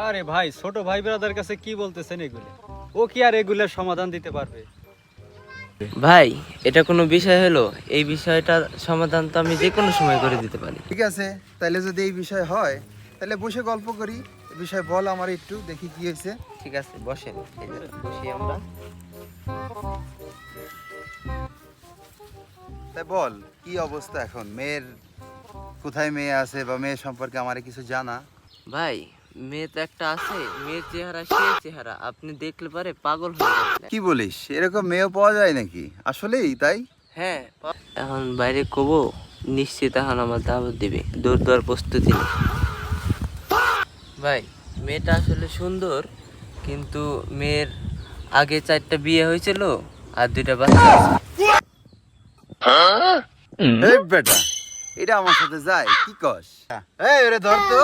আরে ভাই, ছোট ভাই ব্রাদার কাছে কি বলতেছেন এগুলো? ও কি আর এগুলোর সমাধান দিতে পারবে? ভাই, এটা কোনো বিষয় হলো? এই বিষয়টার সমাধান তো আমি যে কোনো সময় করে দিতে পারি। ঠিক আছে, তাহলে যদি এই বিষয় হয় তাহলে বসে গল্প করি। এই বিষয় বল আমার, একটু দেখি কি হয়েছে। ঠিক আছে, বসেন। এই যে বসি আমরা। তাই বল, কি অবস্থা এখন মেয়ের? কোথায় মেয়ে আছে বা মেয়ে সম্পর্কে আমার কিছু জানা? ভাই, মেয়ে তো একটা আছে। মেয়ের চেহারা সেই চেহারা, আপনি দেখলে পারে পাগল হয়ে যাবেন। কি বলিস, এরকম মেয়েও পাওয়া যায় নাকি? আসলেই তাই? হ্যাঁ, এখন বাইরে কবো, নিশ্চিত এখন আমার দাওয়াত দিবে, দৌড় দেওয়ার প্রস্তুতি নেই। ভাই, মেয়েটা আসলে সুন্দর, কিন্তু মেয়ের আগে 4টা বিয়ে হয়েছিল আর 2টা বাচ্চা আছে। এই বেটা, এটা আমার সাথে যায়? কি কস? এই ওরে ধর তো।